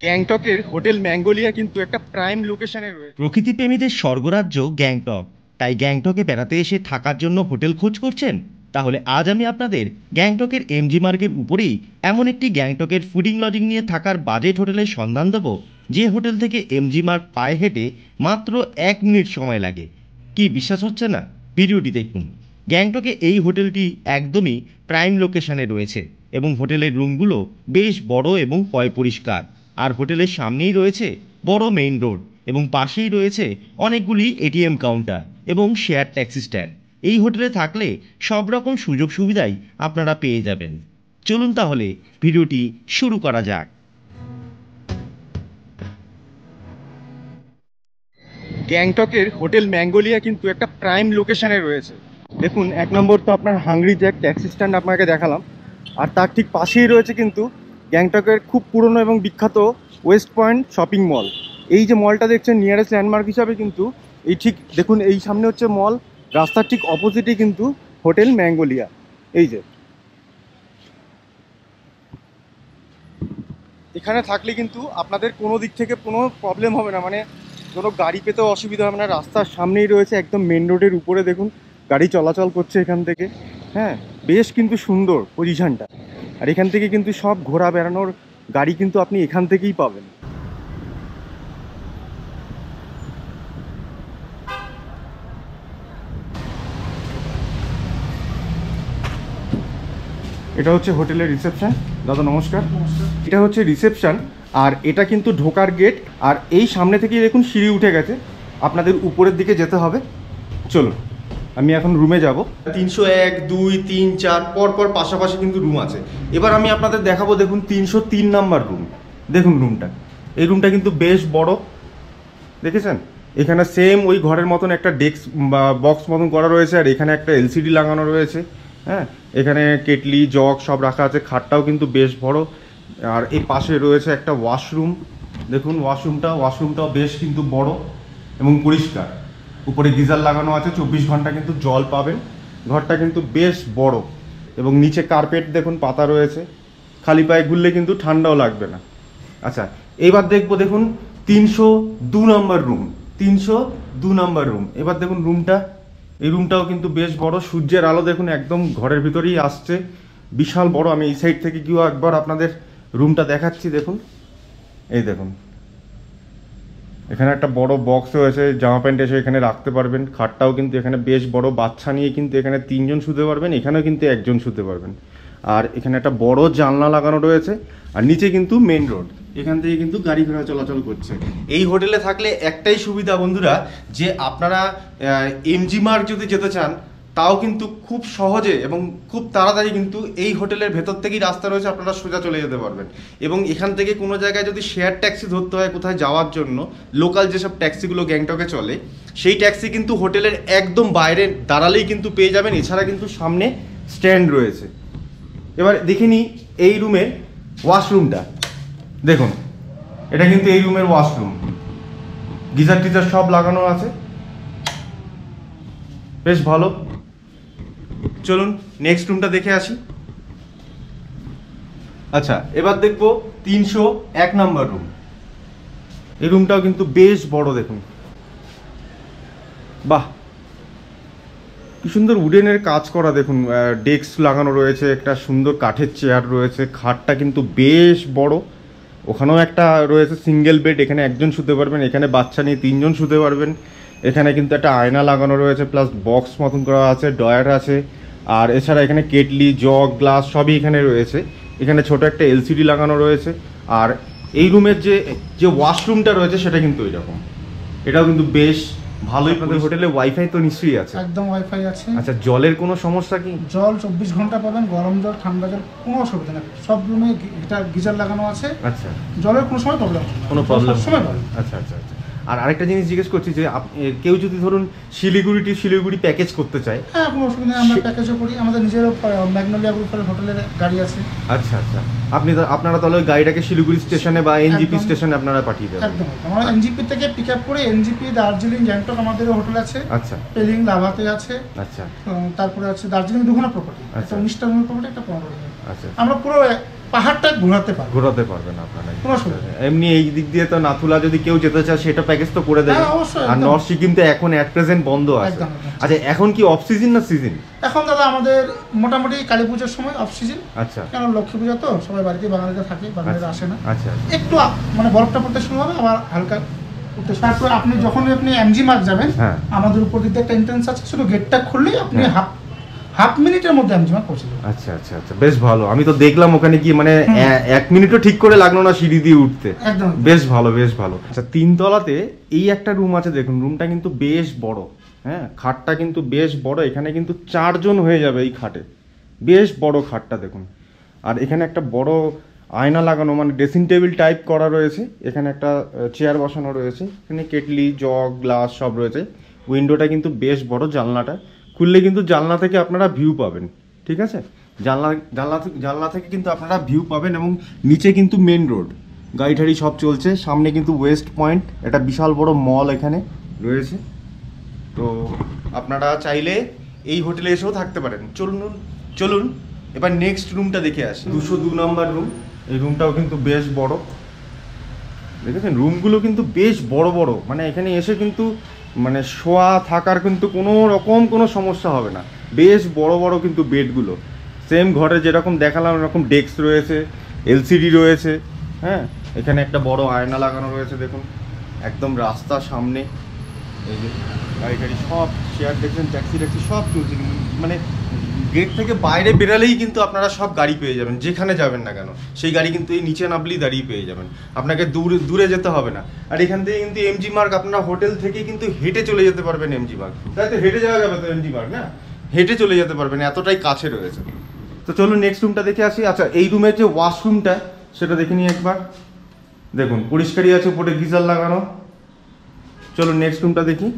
গ্যাংটকের হোটেল ম্যাঙ্গোলিয়া কিন্তু একটা প্রাইম লোকেশনে রয়েছে। প্রকৃতিপ্রেমীদের স্বর্গরাজ্য গ্যাংটক। তাই গ্যাংটকে বেড়াতে এসে থাকার জন্য হোটেল খোঁজ করছেন? তাহলে আজ আমি আপনাদের গ্যাংটকের এমজি মার্গের উপরেই এমন একটি গ্যাংটকের ফুডিং লজিং নিয়ে থাকার বাজেট হোটেলের সন্ধান দেবো, যে হোটেল থেকে এমজি মার্গ পায়ে হেঁটে মাত্র 1 মিনিট সময় লাগে। কি বিশ্বাস হচ্ছে না? ভিডিওটি দেখুন। গ্যাংটকে এই হোটেলটি একদমই প্রাইম লোকেশনে রয়েছে এবং হোটেলের রুমগুলো বেশ বড় এবং পয় পরিষ্কার। আর হোটেলের সামনেই রয়েছে বড় মেইন রোড এবং পাশেই রয়েছে অনেকগুলি এটিএম কাউন্টার এবং শেয়ার ট্যাক্সি স্ট্যান্ড। এই হোটেলে থাকলে সব রকম সুযোগ সুবিধাই আপনারা পেয়ে যাবেন। চলুন তাহলে ভিডিওটি শুরু করা যাক। গ্যাংটকের হোটেল ম্যাঙ্গোলিয়া কিন্তু একটা প্রাইম লোকেশনে রয়েছে। দেখুন, 1 নম্বর তো আপনার হাংরি জ্যাক ট্যাক্সি স্ট্যান্ড আপনাকে দেখালাম, আর তার ঠিক পাশেই রয়েছে কিন্তু গ্যাংটকের খুব পুরনো এবং বিখ্যাত ওয়েস্ট পয়েন্ট শপিং মল। এই যে মলটা দেখছেন, নিয়ারেস্ট ল্যান্ডমার্ক হিসাবে কিন্তু এই ঠিক দেখুন, এই সামনে হচ্ছে মল, রাস্তার ঠিক অপোজিটেই কিন্তু হোটেল ম্যাঙ্গোলিয়া। এই যে এখানে থাকলে কিন্তু আপনাদের কোনো দিক থেকে কোনো প্রবলেম হবে না, মানে কোনো গাড়ি পেতেও অসুবিধা হবে না। রাস্তার সামনেই রয়েছে, একদম মেন রোডের উপরে দেখুন গাড়ি চলাচল করছে এখান থেকে। হ্যাঁ, বেশ কিন্তু সুন্দর পজিশনটা। আর এখান থেকে কিন্তু সব ঘোরা বেড়ানোর গাড়ি কিন্তু আপনি এখান থেকেই পাবেন। এটা হচ্ছে হোটেলের রিসেপশন। দাদা নমস্কার। এটা হচ্ছে রিসেপশন, আর এটা কিন্তু ঢোকার গেট। আর এই সামনে থেকেই দেখুন সিঁড়ি উঠে গেছে, আপনাদের উপরের দিকে যেতে হবে। চলুন, আমি এখন রুমে যাব। 301, 2, 3, 4 পর পর পাশাপাশি কিন্তু রুম আছে। এবার আমি আপনাদের দেখাবো, দেখুন 303 নাম্বার রুম। দেখুন রুমটা, এই রুমটা কিন্তু বেশ বড়, দেখেছেন? এখানে সেম ওই ঘরের মতন একটা ডেস্ক বা বক্স মতন করা রয়েছে, আর এখানে একটা এলসিডি লাগানো রয়েছে। হ্যাঁ, এখানে কেটলি জগ সব রাখা আছে, খাটটাও কিন্তু বেশ বড়। আর এই পাশে রয়েছে একটা ওয়াশরুম। দেখুন ওয়াশরুমটাও বেশ কিন্তু বড় এবং পরিষ্কার। উপরে গিজার লাগানো আছে, 24 ঘন্টা কিন্তু জল পাবেন। ঘরটা কিন্তু বেশ বড় এবং নিচে কার্পেট দেখুন পাতা রয়েছে, খালি পায়ে ঘুরলে কিন্তু ঠান্ডাও লাগবে না। আচ্ছা, এবার দেখবো, দেখুন 302 নম্বর রুম। 302 নম্বর রুম। এবার দেখুন রুমটা, এই রুমটাও কিন্তু বেশ বড়। সূর্যের আলো দেখুন একদম ঘরের ভিতরেই আসছে, বিশাল বড়। আমি এই সাইড থেকে গিয়েও একবার আপনাদের রুমটা দেখাচ্ছি। দেখুন, এই দেখুন এখানে একটা বড় বক্স রয়েছে, জামা প্যান্ট এসে এখানে রাখতে পারবেন। খাটটাও কিন্তু এখানে বেশ বড়, বাচ্চা নিয়ে কিন্তু এখানে 3 জন শুতে পারবেন, এখানেও কিন্তু 1 জন শুতে পারবেন। আর এখানে একটা বড় জানলা লাগানো রয়েছে, আর নিচে কিন্তু মেন রোড, এখান থেকে কিন্তু গাড়ি ঘোড়া চলাচল করছে। এই হোটেলে থাকলে একটাই সুবিধা বন্ধুরা, যে আপনারা এমজি মার্গ যদি যেতে চান, তাও কিন্তু খুব সহজে এবং খুব তাড়াতাড়ি কিন্তু এই হোটেলের ভেতর থেকেই রাস্তা রয়েছে, আপনারা সোজা চলে যেতে পারবেন। এবং এখান থেকে কোনো জায়গায় যদি শেয়ার ট্যাক্সি ধরতে হয় কোথায় যাওয়ার জন্য, লোকাল যেসব ট্যাক্সিগুলো গ্যাংটকে চলে, সেই ট্যাক্সি কিন্তু হোটেলের একদম বাইরে দাঁড়ালেই কিন্তু পেয়ে যাবেন। এছাড়া কিন্তু সামনে স্ট্যান্ড রয়েছে। এবার দেখে নিই এই রুমের ওয়াশরুমটা। দেখুন, এটা কিন্তু এই রুমের ওয়াশরুম, গিজার টিজার সব লাগানো আছে, বেশ ভালো। চলুন নেক্সট রুমটা দেখে আসি। আচ্ছা, এবার দেখবো 301 নম্বর রুম। এই রুমটাও কিন্তু বেশ বড়, দেখুন বাহ, কি সুন্দর উডেনের কাজ করা। দেখুন ডেস্ক লাগানো রয়েছে, একটা সুন্দর কাঠের চেয়ার রয়েছে, খাটটা কিন্তু বেশ বড়। ওখানেও একটা রয়েছে সিঙ্গেল বেড, এখানে 1 জন শুতে পারবেন, এখানে বাচ্চা নিয়ে 3 জন শুতে পারবেন। এখানে কিন্তু একটা আয়না লাগানো রয়েছে, প্লাস বক্স মতন করা আছে, ডয়ার আছে। আর এছাড়া এখানে কেটলি জগ গ্লাস সবই এখানে রয়েছে। এখানে ছোট একটা এলসিডি লাগানো রয়েছে। আর এই রুমের যে যে ওয়াশরুমটা রয়েছে সেটা কিন্তু এরকম, এটাও কিন্তু বেশ ভালোই। আপনাদের হোটেলে ওয়াইফাই তো নিশ্চয়ই আছে? একদম ওয়াইফাই আছে। আচ্ছা, জলের কোনো সমস্যা কি? জল 24 ঘন্টা পাবেন, গরম জল ঠান্ডা জল কোনো অসুবিধা নেই। সব রুমে এটা গিজার লাগানো আছে। আচ্ছা, জলের কোনো সময় প্রবলেম কোনো প্রবলেম সময় পাবেন। আচ্ছা আচ্ছা আচ্ছা। আর আরেকটা জিনিস জিজ্ঞেস করছি, যে কেউ যদি ধরুন শিলিগুড়ি প্যাকেজ করতে চায়? হ্যাঁ, কোনো অসুবিধা নেই, আমরা প্যাকেজও করি। আমাদের নিজেরও ম্যাগনোলিয়া গ্রুপের হোটেলের গাড়ি আছে। আচ্ছা আচ্ছা, আপনারা তাহলে ওই গাড়িটাকে শিলিগুড়ি স্টেশনে বা এনজিপি স্টেশনে আপনারা পাঠিয়ে দেবেন? একদম, আমরা এনজিপি থেকে পিক আপ করে এনজিপি, দার্জিলিং, গ্যাংটক আমাদের হোটেল আছে। আচ্ছা, পেলিং লাভাতে আছে। আচ্ছা, তারপরে আছে দার্জিলিং 2 প্রপার্টি, একটা 19টা রুমের প্রপার্টি, একটা 15 রুমের। আচ্ছা, আমরা পুরো পাহাড়টা ঘোরাতে পারবেন আপনারা। কোনো অসুবিধা নেই। এমনি এই দিক দিয়ে তো নাথুলা যদি কেউ যেতে চায় সেটা প্যাকেজ তো করে দেবে। হ্যাঁ, অবশ্যই, আর একদম। নর্থ সিকিম তো এখন এট প্রেজেন্ট বন্ধ আছে। একদম। আচ্ছা এখন কি অফ সিজন না সিজন? এখন দাদা আমাদের মোটামুটি কালী পুজোর সময় অফ সিজন, আচ্ছা কারণ লক্ষ্মী পূজা তো সবাই বাড়িতে বাঙালিরা থাকে, বাঙালিরা আসে না। আচ্ছা একটু মানে বরফটা পড়তে শুরু হবে, আবার হালকা উঠতে শুরু। তারপর আপনি যখনই আপনি এমজি মার্ক যাবেন, হ্যাঁ। আমাদের উপর দিকে একটা এন্ট্রান্স আছে, শুধু গেটটা খুললেই আপনি হ্যাঁ। হাফ মিনিটের মধ্যে এমজি মার্ক পৌঁছে যাবেন। আচ্ছা বেশ ভালো। আমি তো দেখলাম ওখানে গিয়ে মানে 1 মিনিটও ঠিক করে লাগলো না সিঁড়ি দিয়ে উঠতে। একদম। বেশ ভালো। আচ্ছা 3 তলাতে এই একটা রুম আছে, দেখুন রুমটা কিন্তু বেশ বড়। হ্যাঁ, খাটটা কিন্তু বেশ বড়। এখানে কিন্তু 4 জন হয়ে যাবে এই খাটে। বেশ বড় খাটটা দেখুন। আর এখানে একটা বড় আয়না লাগানো, মানে ড্রেসিং টেবিল টাইপ করা রয়েছে। এখানে একটা চেয়ার বসানো রয়েছে। এখানে কেটলি, জগ, গ্লাস সব রয়েছে। উইন্ডোটা কিন্তু বেশ বড়। জানলাটা খুললে কিন্তু জানলা থেকে আপনারা ভিউ পাবেন। ঠিক আছে, জানলা থেকে কিন্তু আপনারা ভিউ পাবেন। এবং নিচে কিন্তু মেন রোড, গাড়ি ঠাড়ি সব চলছে। সামনে কিন্তু ওয়েস্ট পয়েন্ট, এটা বিশাল বড় মল এখানে রয়েছে। তো আপনারা চাইলে এই হোটেলে এসেও থাকতে পারেন। চলুন এবার নেক্সট রুমটা দেখে আসি। 202 নম্বর রুম। এই রুমটাও কিন্তু বেশ বড়। দেখেছেন রুমগুলো কিন্তু বেশ বড় বড়, মানে এখানে এসে কিন্তু মানে শোয়া থাকার কিন্তু কোনো সমস্যা হবে না। বেশ বড় বড় কিন্তু বেডগুলো, সেম ঘরে যেরকম দেখালাম এরকম ডেস্ক রয়েছে, এলসিডি রয়েছে। হ্যাঁ, এখানে একটা বড় আয়না লাগানো রয়েছে দেখুন, একদম রাস্তার সামনে। এই যে গাড়ি সব চেয়ার দেখছেন, ট্যাক্সি সব চলছে। মানে গেট থেকে বাইরে বেরালেই কিন্তু আপনারা সব গাড়ি পেয়ে যাবেন, যেখানে যাবেন না কেন সেই গাড়ি কিন্তু এই নিচে নামলেই দাঁড়িয়ে পেয়ে যাবেন। আপনাকে দূরে যেতে হবে না। আর এখান থেকে কিন্তু এমজি মার্গ আপনার হোটেল থেকে কিন্তু হেঁটে চলে যেতে পারবেন এমজি মার্গ। তাই তো হেঁটে যাওয়া যাবে তো এমজি মার্গ, না হেঁটে চলে যেতে পারবেন, এতটাই কাছে রয়েছে। তো চলুন নেক্সট রুমটা দেখে আসি। আচ্ছা এই রুমের যে ওয়াশরুমটা সেটা দেখে নিই একবার। দেখুন পরিষ্কারই আছে, উপরে গিজার লাগানো। চলুন নেক্সট রুমটা দেখি।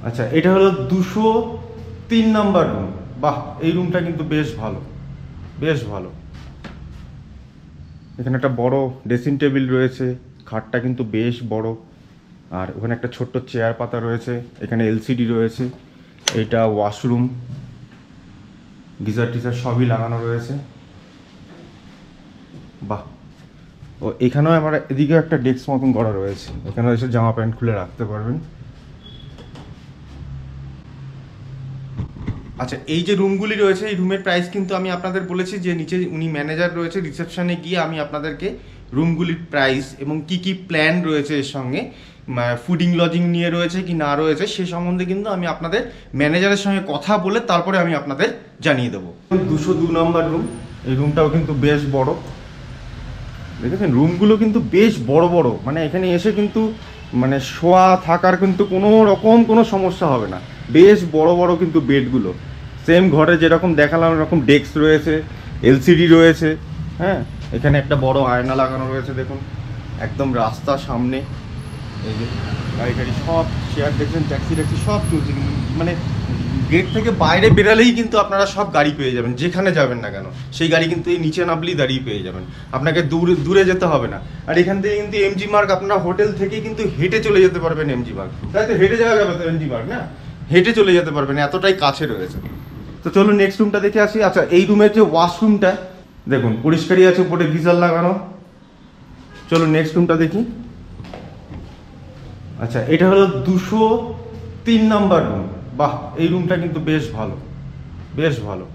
আচ্ছা এটা হলো 203 নাম্বার রুম। বাহ, এই রুমটা কিন্তু বেশ ভালো। এখানে একটা বড় ড্রেসিং টেবিল রয়েছে, খাটটা কিন্তু বেশ বড়। আর ওখানে একটা ছোট্ট চেয়ার পাতা রয়েছে, এখানে এলসিডি রয়েছে। এইটা ওয়াশরুম, গিজার টিজার সবই লাগানো রয়েছে। বাহ, ও এখানেও আমার এদিকেও একটা ডেস্ক মতন করা রয়েছে, এখানে এসে জামা প্যান্ট খুলে রাখতে পারবেন। আচ্ছা এই যে রুমগুলি রয়েছে, এই রুমের প্রাইস কিন্তু আমি আপনাদের বলেছি যে নিচে উনি ম্যানেজার রয়েছে, রিসেপশনে গিয়ে আমি আপনাদেরকে রুমগুলির প্রাইস এবং কি প্ল্যান রয়েছে এর সঙ্গে, ফুডিং লজিং নিয়ে রয়েছে কি না রয়েছে সে সম্বন্ধে কিন্তু আমি আপনাদের ম্যানেজারের সঙ্গে কথা বলে তারপরে আমি আপনাদের জানিয়ে দেবো। 202 নম্বর রুম। এই রুমটাও কিন্তু বেশ বড়। দেখেছেন রুমগুলো কিন্তু বেশ বড় বড়, মানে এখানে এসে কিন্তু মানে শোয়া থাকার কিন্তু কোনো সমস্যা হবে না। বেশ বড় বড় কিন্তু বেডগুলো, সেম ঘরে যেরকম দেখালাম এরকম ডেস্ক রয়েছে, এলসিডি রয়েছে। হ্যাঁ, এখানে একটা বড় আয়না লাগানো রয়েছে দেখুন, একদম রাস্তার সামনে। এই যে গাড়ি সব চেয়ার দেখছেন, ট্যাক্সি সব চলছে। মানে গেট থেকে বাইরে বেরালেই কিন্তু আপনারা সব গাড়ি পেয়ে যাবেন, যেখানে যাবেন না কেন সেই গাড়ি কিন্তু এই নিচে নামলেই দাঁড়িয়ে পেয়ে যাবেন। আপনাকে দূরে যেতে হবে না। আর এখান থেকে কিন্তু এমজি মার্গ আপনার হোটেল থেকে কিন্তু হেঁটে চলে যেতে পারবেন এমজি মার্গ। তাই তো হেঁটে যাওয়া যাবে তো এমজি মার্গ, না হেঁটে চলে যেতে পারবেন, এতটাই কাছে রয়েছে। তো চলুন নেক্সট রুমটা দেখে আসি। আচ্ছা এই রুমের যে ওয়াশরুমটা দেখুন পরিষ্কারই আছে, উপরে গিজার লাগানো। চলুন নেক্সট রুমটা দেখি। আচ্ছা এটা হলো 203 নাম্বার রুম। বাহ, এই রুমটা কিন্তু বেশ ভালো।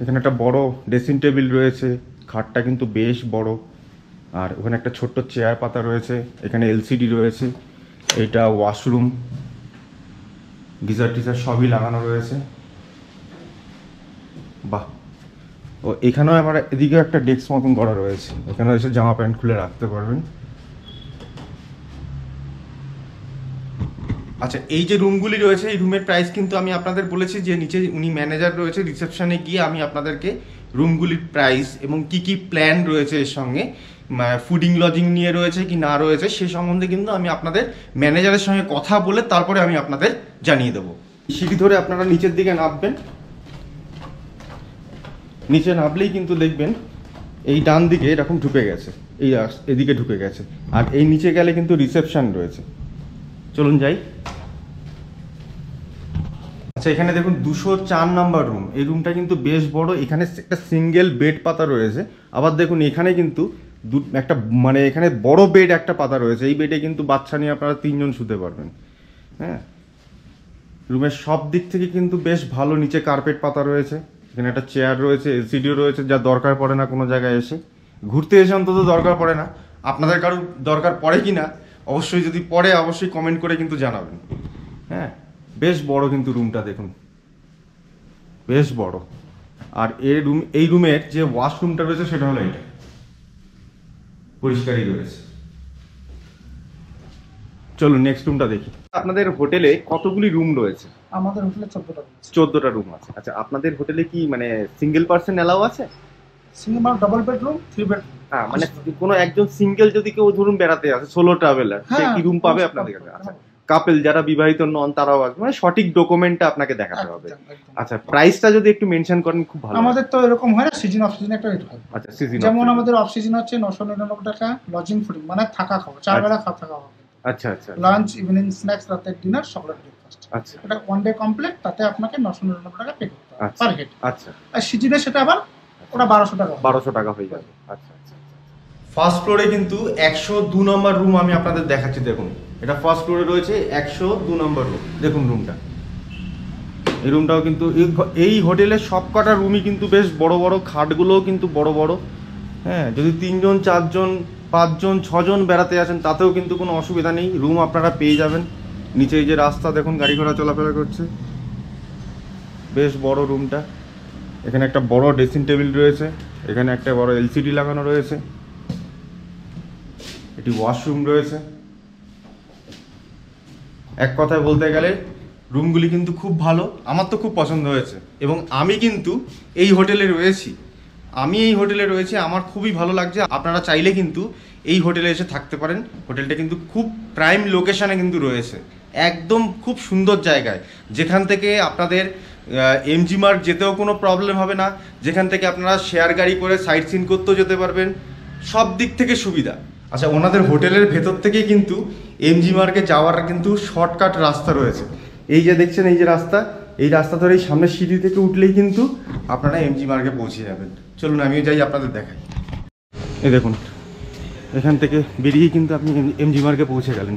এখানে একটা বড় ড্রেসিং টেবিল রয়েছে, খাটটা কিন্তু বেশ বড়। আর ওখানে একটা ছোট্ট চেয়ার পাতা রয়েছে, এখানে এলসিডি রয়েছে। এইটা ওয়াশরুম, গিজার টিজার সবই লাগানো রয়েছে। বাহ, ও এখানেও আমার এদিকেও একটা ডেস্ক মতন করা রয়েছে, এখানে এসে জামা প্যান্ট খুলে রাখতে পারবেন। আচ্ছা এই যে রুমগুলি রয়েছে, এই রুমের প্রাইস কিন্তু আমি আপনাদের বলেছি যে নিচে উনি ম্যানেজার রয়েছে, রিসেপশনে গিয়ে আমি আপনাদেরকে রুমগুলির প্রাইস এবং কি প্ল্যান রয়েছে এর সঙ্গে, ফুডিং লজিং নিয়ে রয়েছে কি না রয়েছে সে সম্বন্ধে কিন্তু আমি আপনাদের ম্যানেজারের সঙ্গে কথা বলে তারপরে আমি আপনাদের জানিয়ে দেবো। সিঁড়ি ধরে আপনারা নিচের দিকে নামবেন। নিচে নামলেই কিন্তু দেখবেন এই ডান দিকে এরকম ঢুকে গেছে, এদিকে ঢুকে গেছে। আর এই নিচে গেলে কিন্তু রিসেপশন রয়েছে। চলুন যাই। আচ্ছা, এখানে দেখুন 204 নাম্বার রুম। এই রুমটা কিন্তু বেশ বড়। এখানে একটা সিঙ্গেল বেড পাতা রয়েছে। আবার দেখুন এখানে কিন্তু একটা মানে এখানে বড় বেড একটা পাতা রয়েছে। এই বেডে কিন্তু বাচ্চা নিয়ে আপনারা 3 জন শুতে পারবেন। হ্যাঁ, রুমের সব দিক থেকে কিন্তু বেশ ভালো। নিচে কার্পেট পাতা রয়েছে, এখানে একটা চেয়ার রয়েছে, এলসিডিও রয়েছে, যা দরকার পড়ে না কোনো জায়গায় এসে। ঘুরতে এসে অন্তত দরকার পড়ে না। আপনাদের কারোর দরকার পড়ে কি না অবশ্যই, যদি পড়ে অবশ্যই কমেন্ট করে কিন্তু জানাবেন। হ্যাঁ, বেশ বড় কিন্তু রুমটা দেখুন, বেশ বড়। আর এই রুমের যে ওয়াশরুমটা রয়েছে সেটা হলো এটা, পরিষ্কারই রয়েছে। চলুন নেক্সট রুমটা দেখি। আপনাদের হোটেলে কতগুলি রুম রয়েছে? আমাদের হোটেলে 14টা রুম আছে। 14টা রুম আছে। আচ্ছা, আপনাদের হোটেলে কি মানে সিঙ্গেল পার্সন অ্যালাউ আছে? সিঙ্গেল বা ডাবল বেডরুম, 3 বেডরুম। হ্যাঁ, মানে কোনো একজন সিঙ্গেল যদি কেউ ধরুন বেড়াতে আসে, সোলো ট্রাভেলার, সে কি রুম পাবে আপনাদের কাছে? আচ্ছা, কাপল যারা বিবাহিত নন তারাও আসবে, মানে সঠিক ডকুমেন্টটা আপনাকে দেখাতে হবে। আচ্ছা, প্রাইসটা যদি একটু মেনশন করেন খুব ভালো। আমাদের তো এরকম হয় না, সিজন অফ সিজন একটা রেট হয়। আচ্ছা, সিজন যেমন আমাদের অফ সিজন হচ্ছে 999 টাকা লজিং ফুডিং, মানে থাকা খাওয়া, 4 বেলা খাওয়া থাকা খাওয়া। আচ্ছা আচ্ছা, লাঞ্চ, ইভিনিং স্ন্যাক্স, রাতের ডিনার, সকালের ব্রেকফাস্ট। আচ্ছা, এটা ওয়ান ডে কমপ্লিট, তাতে আপনাকে 999 টাকা পে করতে হবে আচ্ছা পার হেড। আচ্ছা, আর সিজনে সেটা আবার ওটা 1200 টাকা। 1200 টাকা হয়ে যাবে। আচ্ছা আচ্ছা। ফার্স্ট ফ্লোরে কিন্তু 102 নম্বর রুম আমি আপনাদের দেখাচ্ছি। দেখুন, এটা ফার্স্ট ফ্লোরে রয়েছে 102 নম্বর রুম। দেখুন রুমটা, এই রুমটাও কিন্তু এই হোটেলের সব কটা রুমই কিন্তু বেশ বড় বড়, খাটগুলোও কিন্তু বড় বড়। হ্যাঁ, যদি 3 জন 4 জন 5 জন 6 জন বেড়াতে আসেন তাতেও কিন্তু কোনো অসুবিধা নেই, রুম আপনারা পেয়ে যাবেন। নিচে এই যে রাস্তা দেখুন, গাড়ি ঘোড়া চলাফেরা করছে। বেশ বড় রুমটা। এখানে একটা বড় ড্রেসিং টেবিল রয়েছে, এখানে একটা বড় এলসিডি লাগানো রয়েছে, এটি ওয়াশরুম রয়েছে। এক কথায় বলতে গেলে রুমগুলি কিন্তু খুব ভালো, আমার তো খুব পছন্দ হয়েছে। এবং আমি কিন্তু এই হোটেলে রয়েছি, আমার খুবই ভালো লাগছে। আপনারা চাইলে কিন্তু এই হোটেলে এসে থাকতে পারেন। হোটেলটা কিন্তু খুব প্রাইম লোকেশানে কিন্তু রয়েছে, একদম খুব সুন্দর জায়গায়, যেখান থেকে আপনাদের এমজি মার্গ যেতেও কোনো প্রবলেম হবে না, যেখান থেকে আপনারা শেয়ার গাড়ি করে সাইট সিন করতেও যেতে পারবেন, সব দিক থেকে সুবিধা। আচ্ছা, ওনাদের হোটেলের ভেতর থেকেই কিন্তু এমজি মার্গে যাওয়ার কিন্তু শর্টকাট রাস্তা রয়েছে। এই যে দেখছেন, এই যে রাস্তা, এই রাস্তা ধরে এই সামনের সিঁড়ি থেকে উঠলেই কিন্তু আপনারা এমজি মার্গে পৌঁছে যাবেন। চলুন আমিও যাই, আপনাদের দেখাই। এই দেখুন, এখান থেকে বেরিয়েই কিন্তু আপনি এমজি মার্গে পৌঁছে গেলেন।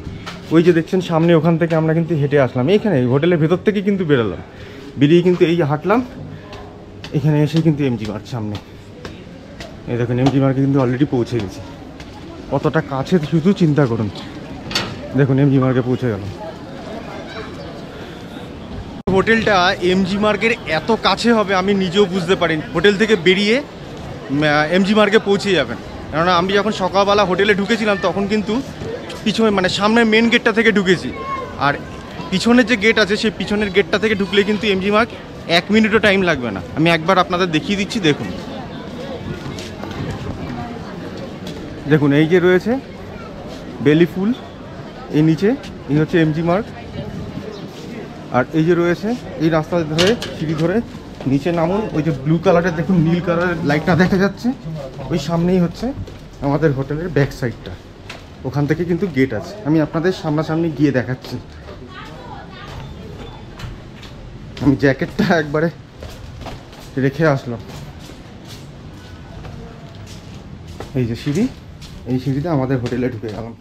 ওই যে দেখছেন সামনে, ওখান থেকে আমরা কিন্তু হেঁটে আসলাম। এইখানে হোটেলের ভেতর থেকে কিন্তু বেরোলাম, বেরিয়ে কিন্তু এই হাঁটলাম, এখানে এসে কিন্তু এমজি মার্গ সামনে। এই দেখুন, এমজি মার্গে কিন্তু অলরেডি পৌঁছে গেছি। কতটা কাছে শুধু চিন্তা করুন। দেখুন, এমজি মার্গে পৌঁছে গেলাম। হোটেলটা এমজি মার্গের এত কাছে হবে আমি নিজেও বুঝতে পারিনি। হোটেল থেকে বেরিয়ে এমজি মার্গে পৌঁছে যাবেন। কেননা আমি যখন সকালবেলা হোটেলে ঢুকেছিলাম তখন কিন্তু পিছনে মানে সামনের মেন গেটটা থেকে ঢুকেছি, আর পিছনের যে গেট আছে সেই পিছনের গেটটা থেকে ঢুকলে কিন্তু এমজি মার্গ 1 মিনিটও টাইম লাগবে না। আমি একবার আপনাদের দেখিয়ে দিচ্ছি। দেখুন, দেখুন এই যে রয়েছে বেলি ফুল, এই নিচে এই হচ্ছে এমজি মার্গ। আর এই যে রয়েছে এই রাস্তা ধরে সিঁড়ি ধরে নিচে নামুন, ওই যে ব্লু কালারের দেখুন নীল কালারের লাইটটা দেখা যাচ্ছে, ওই সামনেই হচ্ছে আমাদের হোটেলের ব্যাক সাইডটা। ওখান থেকে কিন্তু গেট আছে, আমি আপনাদের সামনাসামনি গিয়ে দেখাচ্ছি। আমি জ্যাকেটটা একবারে রেখে আসলাম। এই যে সিঁড়ি, এই সিঁড়িতে আমাদের হোটেলে ঢুকে গেলাম।